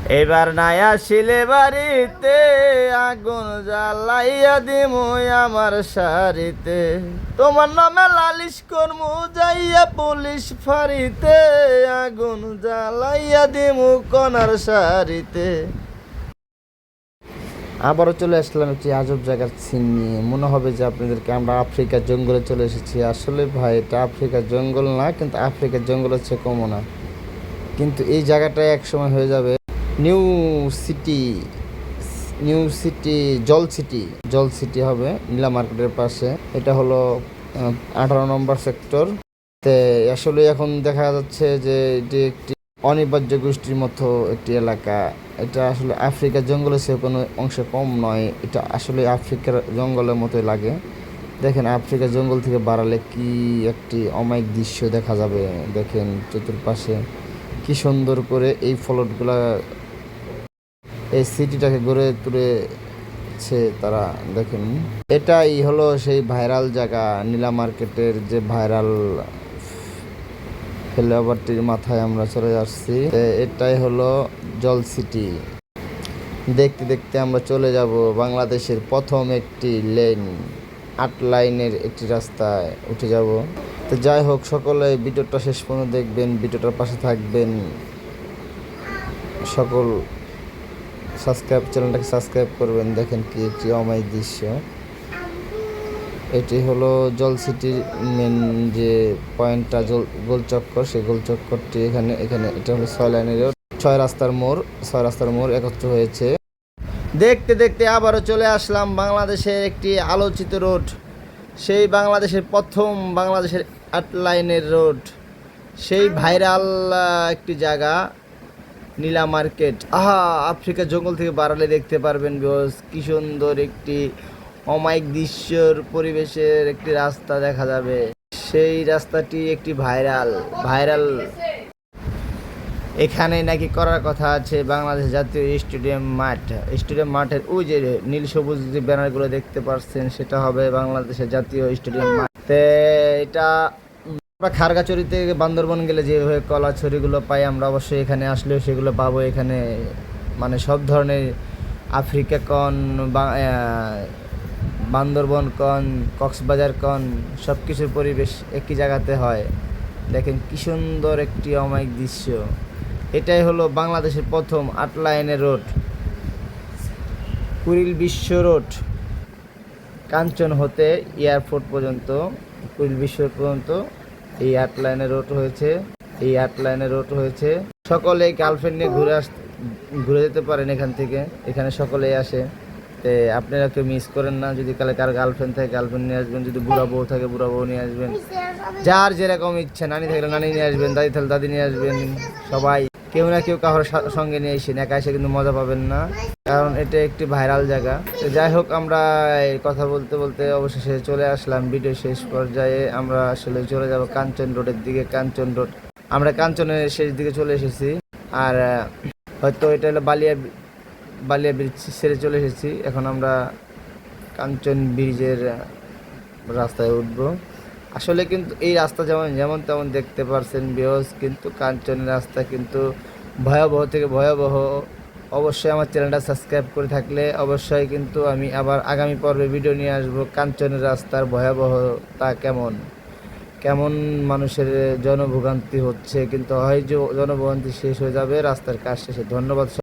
এবার নাই আসিলে বাড়িতে, আগুন জ্বালাইয়া দিমু আমার শাড়িতে। তোমার নামে লালিশ করমু যাইয়া পুলিশ ফাঁড়িতে, আগুন জ্বালাইয়া দিমু কনার শাড়িতে। আবারও চলে আসলাম একটি আজব জায়গার সিন নিয়ে। মনে হবে যে আপনাদেরকে আমরা আফ্রিকার জঙ্গলে চলে এসেছি। আসলে ভাই এটা আফ্রিকার জঙ্গল না, কিন্তু আফ্রিকার জঙ্গল হচ্ছে কমও না। কিন্তু এই জায়গাটা একসময় হয়ে যাবে নিউ সিটি। নিউ সিটি, জল সিটি হবে নীলা মার্কেটের পাশে। এটা হলো 18 নম্বর সেক্টর। তে আসলে এখন দেখা যাচ্ছে যে এটি একটি অনিবার্য গোষ্ঠীর মতো একটি এলাকা। এটা আসলে আফ্রিকার জঙ্গলের চেয়ে কোনো অংশে কম নয়। এটা আসলে আফ্রিকার জঙ্গলের মতোই লাগে। দেখেন আফ্রিকার জঙ্গল থেকে বাড়ালে কি একটি অমায়িক দৃশ্য দেখা যাবে। দেখেন চতুর্পাশে কি সুন্দর করে এই ফলকগুলা এই সিটিটাকে গড়ে তুলেছে তারা। দেখেন এটাই হলো সেই ভাইরাল জায়গা, নীলা মার্কেটের যে ভাইরাল ফ্লাইওভারটির মাথায় আমরা চলে আসছি। এটাই হলো জল সিটি। দেখতে দেখতে আমরা চলে যাব বাংলাদেশের প্রথম একটি লেন, 8 লাইনের একটি রাস্তায় উঠে যাব। তো যাই হোক, সকলে ভিডিওটা শেষ পর্যন্ত দেখবেন, ভিডিওটার পাশে থাকবেন। সকল চ্যানেলটাকে সাবস্ক্রাইব করবেন। দেখেন কি একটি অমায়িক দৃশ্য। এটি হলো জল সিটির মেন যে পয়েন্টটা, গোলচক্কর। সেই গোলচক্করটি এখানে এটা হলো 6 লাইনের রোড, 6 রাস্তার মোড় একত্র হয়েছে। দেখতে দেখতে আবারও চলে আসলাম বাংলাদেশের একটি আলোচিত রোড, সেই বাংলাদেশের প্রথম, বাংলাদেশের 8 লাইনের রোড, সেই ভাইরাল একটি জায়গা নীলা মার্কেট। আফ্রিকার জঙ্গল থেকে বাড়ালে দেখতে পারবেন বিকজ কি সুন্দর একটি অমায়িক দৃশ্যর পরিবেশের একটি রাস্তা দেখা যাবে। সেই রাস্তাটি একটি ভাইরাল। এখানে নাকি করার কথা আছে বাংলাদেশ জাতীয় স্টেডিয়াম মাঠের ওই যে নীল সবুজ যে ব্যানারগুলো দেখতে পাচ্ছেন, সেটা হবে বাংলাদেশের জাতীয় স্টেডিয়াম মাঠ। এটা আমরা খারগাছড়ি থেকে বান্দরবন গেলে যেভাবে কলা ছড়িগুলো পাই, আমরা অবশ্যই এখানে আসলেও সেগুলো পাবো। এখানে মানে সব ধরনের আফ্রিকা কন, বান্দরবন কন, কক্সবাজার কন, সব কিছুর পরিবেশ একই জায়গাতে হয়। দেখেন কি সুন্দর একটি অমায়িক দৃশ্য। এটাই হলো বাংলাদেশের প্রথম 8 লাইনের রোড, কুড়িল বিশ্ব রোড। কাঞ্চন হতে এয়ারপোর্ট পর্যন্ত, কুড়িল বিশ্ব পর্যন্ত এই 8 লাইনের রোড হয়েছে। সকলে গার্লফ্রেন্ড নিয়ে ঘুরে যেতে পারেন এখান থেকে। এখানে সকলেই আসে। তো আপনারা কেউ মিস করেন না। যদি কারো গার্লফ্রেন্ড থাকে গার্লফ্রেন্ড নিয়ে আসবেন, যদি বুড়া বউ থাকে বুড়া বউ নিয়ে আসবেন, যার যেরকম ইচ্ছা। নানি থাকলে নানি নিয়ে আসবেন, দাদি থাকলে দাদি নিয়ে আসবেন। সবাই কেউ না কেউ কারোর সঙ্গে নিয়ে এসে, একা এসে কিন্তু মজা পাবেন না, কারণ এটা একটি ভাইরাল জায়গা। তো যাই হোক, আমরা এই কথা বলতে বলতে অবশেষে চলে আসলাম ভিডিও শেষ পর্যায়ে। আমরা আসলে চলে যাব কাঞ্চন রোডের দিকে। আমরা কাঞ্চনের শেষ দিকে চলে এসেছি। আর হয়তো এটা হলো বালিয়া ব্রিজ ছেড়ে চলে এসেছি। এখন আমরা কাঞ্চন ব্রিজের রাস্তায় উঠবো। আসলে কিন্তু এই রাস্তা যেমন তেমন দেখতে পারছেন বিকজ কিন্তু কাঞ্চনের রাস্তা কিন্তু ভয়াবহ থেকে ভয়াবহ। অবশ্যই আমার চ্যানেলটা সাবস্ক্রাইব করে থাকলে অবশ্যই কিন্তু আমি আবার আগামী পর্বে ভিডিও নিয়ে আসবো কাঞ্চনের রাস্তার ভয়াবহতা কেমন মানুষের জনভোগান্তি হচ্ছে। কিন্তু হয় যে জনভোগান্তি শেষ হয়ে যাবে রাস্তার কাজ শেষে। ধন্যবাদ।